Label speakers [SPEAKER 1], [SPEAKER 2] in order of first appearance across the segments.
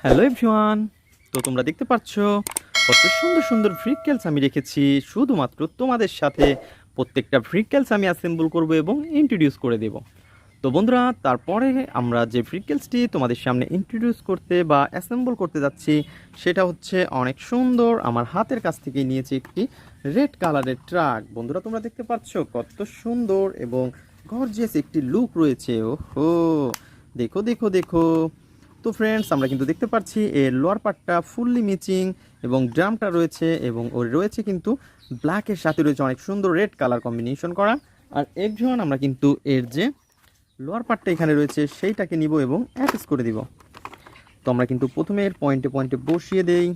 [SPEAKER 1] Hello everyone. তো তোমরা দেখতে পাচ্ছ কত সুন্দর সুন্দর ভেহিকলস আমি রেখেছি শুধুমাত্র তোমাদের সাথে। প্রত্যেকটা ভেহিকলস আমি অ্যাসেম্বল করব এবং ইন্ট্রোডিউস করে দেব। তো বন্ধুরা, তারপরে আমরা যে ভেহিকলসটি তোমাদের সামনে ইন্ট্রোডিউস করতে বা অ্যাসেম্বল করতে যাচ্ছি সেটা হচ্ছে অনেক সুন্দর, আমার হাতের কাছ থেকে নিয়েছি একটি রেড কালারের ট্রাক। বন্ধুরা, তোমরা দেখতে পাচ্ছ কত সুন্দর এবং গর্জিয়াস একটি লুক রয়েছে। ওহো, দেখো দেখো দেখো। তো ফ্রেন্ডস, আমরা কিন্তু দেখতে পাচ্ছি এর লোয়ার পার্টটা ফুললি ম্যাচিং এবং ড্রামটা রয়েছে এবং ওর রয়েছে কিন্তু ব্ল্যাকের সাথে রয়েছে অনেক সুন্দর রেড কালার কম্বিনেশন করা। আর একজন আমরা কিন্তু এর যে লোয়ার পার্টটা এখানে রয়েছে সেইটাকে নিব এবং অ্যাটাচ করে দিব। তো আমরা কিন্তু প্রথমে এর পয়েন্টে পয়েন্টে বসিয়ে দেই।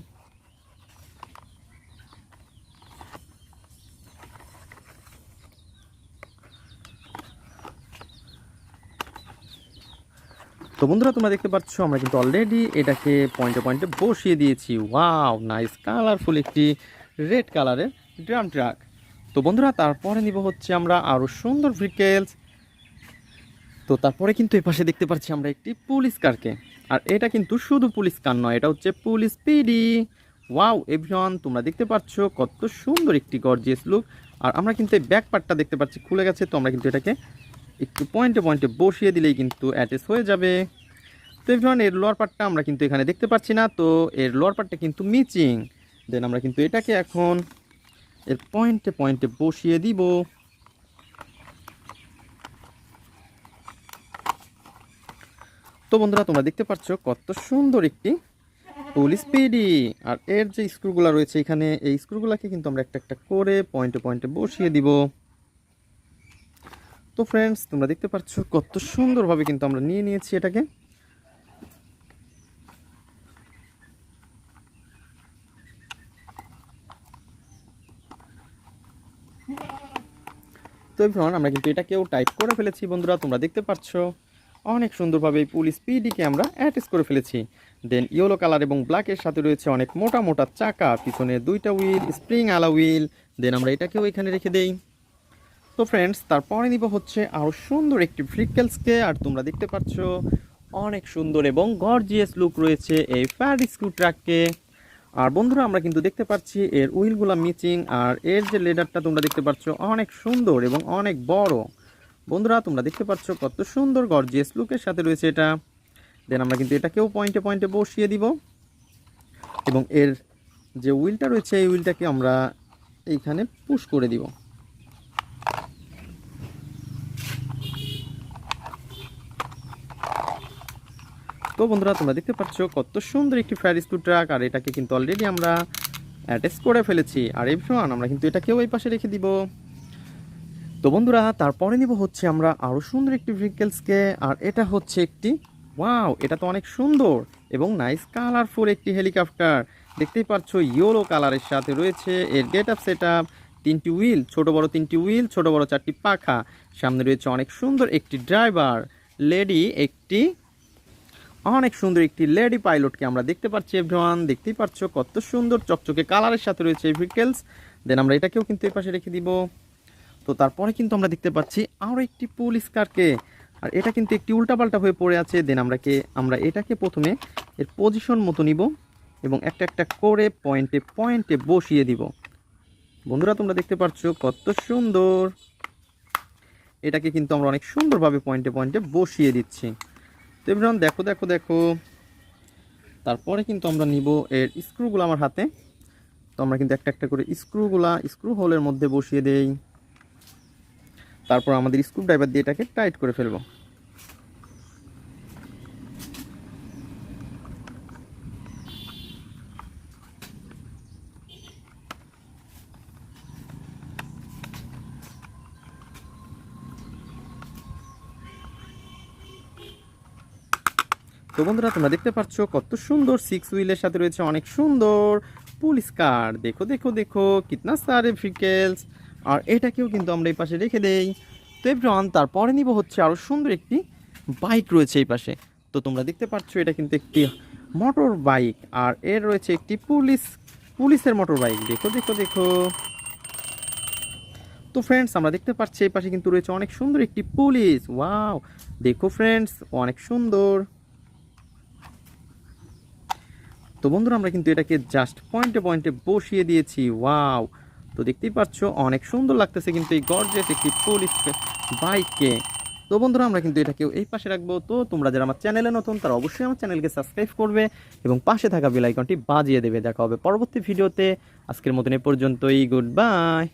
[SPEAKER 1] তো বন্ধুরা, তোমরা দেখতে পাচ্ছ আমরা কিন্তু অলরেডি এটাকে পয়েন্টে পয়েন্টে বসিয়ে দিয়েছি। ওয়াও, নাইস কালারফুল একটি রেড কালারের ড্রাম ট্রাক। তো বন্ধুরা, তারপরে নিব হচ্ছে আমরা আরও সুন্দর ভেহিকলস। তো তারপরে কিন্তু এপাশে দেখতে পাচ্ছি আমরা একটি পুলিশ কারকে। আর এটা কিন্তু শুধু পুলিশ কার নয়, এটা হচ্ছে পুলিশ পিডি। ওয়াও এভরিওয়ান, তোমরা দেখতে পাচ্ছ কত সুন্দর একটি গর্জিয়াস লুক। আর আমরা কিন্তু এই ব্যাক পার্টটা দেখতে পাচ্ছি খুলে গেছে, তো আমরা কিন্তু এটাকে একটু পয়েন্টে পয়েন্টে বসিয়ে দিলেই কিন্তু অ্যাটাচ হয়ে যাবে। তো এভরিওয়ান, এর লোয়ার পার্টটা আমরা কিন্তু এখানে দেখতে পাচ্ছি না, তো এর লোয়ার পার্টটা কিন্তু মিচিং। দেন আমরা কিন্তু এটাকে এখন এর পয়েন্টে পয়েন্টে বসিয়ে দিব। তো বন্ধুরা, তোমরা দেখতে পাচ্ছ কত সুন্দর একটি পুলিশ পিডি। আর এর যে স্ক্রুগুলো রয়েছে এখানে, এই স্ক্রুগুলোকে কিন্তু আমরা একটা একটা করে পয়েন্টে পয়েন্টে বসিয়ে দিব। তো ফ্রেন্ডস, তোমরা দেখতে পাচ্ছ কত সুন্দরভাবে কিন্তু আমরা নিয়ে নিয়েছি এটাকে। তো এভরিওয়ান, আমরা কিন্তু এটাকেও টাইট করে ফেলেছি। বন্ধুরা, তোমরা দেখতে পাচ্ছ অনেক সুন্দরভাবে এই পুলিশ পিডিকে আমরা অ্যাটাচ করে ফেলেছি। দেন ইয়েলো কালার এবং ব্ল্যাকের সাথে রয়েছে অনেক মোটা মোটা চাকা, পিছনে দুইটা হুইল, স্প্রিং আলা হুইল। দেন আমরা এটাকেও এখানে রেখে দেই। তো ফ্রেন্ডস, তারপরে নিব হচ্ছে আরও সুন্দর একটি ভেহিকলসকে। আর তোমরা দেখতে পাচ্ছ অনেক সুন্দর এবং গর্জিয়াস লুক রয়েছে এই ফ্যাট স্ক্রু ট্রাককে। আর বন্ধুরা, আমরা কিন্তু দেখতে পাচ্ছি এর হুইলগুলো মিচিং, আর এর যে লেদারটা তোমরা দেখতে পাচ্ছ অনেক সুন্দর এবং অনেক বড়। বন্ধুরা, তোমরা দেখতে পাচ্ছ কত সুন্দর গর্জিয়াস লুকের সাথে রয়েছে এটা। দেন আমরা কিন্তু এটাকেও পয়েন্টে পয়েন্টে বসিয়ে দিব এবং এর যে হুইলটা রয়েছে এই হুইলটাকে আমরা এইখানে পুশ করে দিব। তো বন্ধুরা, তোমরা দেখতে পাচ্ছ কত সুন্দর একটি ফ্যাট স্ক্রু ট্রাক। আর এটাকে কিন্তু অলরেডি আমরা অ্যাটাচ করে ফেলেছি। আর এভরিওয়ান, আমরা কিন্তু এটাকেও এই পাশে রেখে দিব। তো বন্ধুরা, তারপরে নিব হচ্ছে আমরা আরও সুন্দর একটি ভেহিকলসকে। আর এটা হচ্ছে একটি, ওয়াও, এটা তো অনেক সুন্দর এবং নাইস কালারফুল একটি হেলিকপ্টার। দেখতেই পাচ্ছ ইয়েলো কালারের সাথে রয়েছে এর গেট আপ সেট আপ। তিনটি হুইল, ছোট বড় তিনটি হুইল, ছোট বড় চারটি পাখা। সামনে রয়েছে অনেক সুন্দর একটি ড্রাইভার লেডি, অনেক সুন্দর একটি লেডি পাইলটকে আমরা দেখতে পাচ্ছি। এভরিওয়ান, দেখতেই পাচ্ছ কত সুন্দর চকচকে কালারের সাথে রয়েছে এই ভেহিকলস। দেন আমরা এটাকেও কিন্তু এই পাশে রেখে দিব। তো তারপরে কিন্তু আমরা দেখতে পাচ্ছি আরও একটি পুলিশ কারকে। আর এটা কিন্তু একটি উল্টাপাল্টা হয়ে পড়ে আছে। দেন আমরা এটাকে প্রথমে এর পজিশন মতো নিব এবং একটা একটা করে পয়েন্টে পয়েন্টে বসিয়ে দিব। বন্ধুরা, তোমরা দেখতে পাচ্ছ কত সুন্দর এটাকে কিন্তু আমরা অনেক সুন্দরভাবে পয়েন্টে পয়েন্টে বসিয়ে দিচ্ছি। তো এভরিওয়ান, দেখো দেখো দেখো। তারপরে কিন্তু আমরা নিব এর স্ক্রুগুলো আমার হাতে। তো আমরা কিন্তু একটা একটা করে স্ক্রু হোলের মধ্যে বসিয়ে দেই। তারপর আমাদের স্ক্রু ড্রাইভার দিয়ে এটাকে টাইট করে ফেলবো। তো বন্ধুরা, তোমরা দেখতে পাচ্ছ কত সুন্দর 6 হুইলের সাথে রয়েছে অনেক সুন্দর পুলিশ কার। দেখো দেখো দেখো, কিতনা সারে ভেহিকলস। আর এটাকেও কিন্তু আমরা এই পাশে রেখে দেই। তো এভরিওয়ান, তারপরে নিব হচ্ছে আরও সুন্দর একটি বাইক রয়েছে এই পাশে। তো তোমরা দেখতে পাচ্ছ এটা কিন্তু একটি মোটর বাইক। আর এর রয়েছে একটি পুলিশের মোটর বাইক। দেখো দেখো দেখো। তো ফ্রেন্ডস, আমরা দেখতে পাচ্ছি এই পাশে কিন্তু রয়েছে অনেক সুন্দর একটি পুলিশ। ওয়াও, দেখো ফ্রেন্ডস, অনেক সুন্দর। তো বন্ধুরা আমরা কিন্তু এটাকে জাস্ট পয়েন্টে পয়েন্টে বসিয়ে দিয়েছি। ওয়াও! তো দেখতেই পাচ্ছ অনেক সুন্দর লাগতেছে কিন্তু এই গর্জিয়াস একটি পুলিশ বাইককে। তো বন্ধুরা আমরা কিন্তু এটাকেও এই পাশে রাখবো। তো তোমরা যারা আমার চ্যানেলে নতুন তারা অবশ্যই আমার চ্যানেলকে সাবস্ক্রাইব করবে এবং পাশে থাকা বেল আইকনটি বাজিয়ে দেবে। দেখা হবে পরবর্তী ভিডিওতে। আজকের মতন এ পর্যন্তই। Good bye.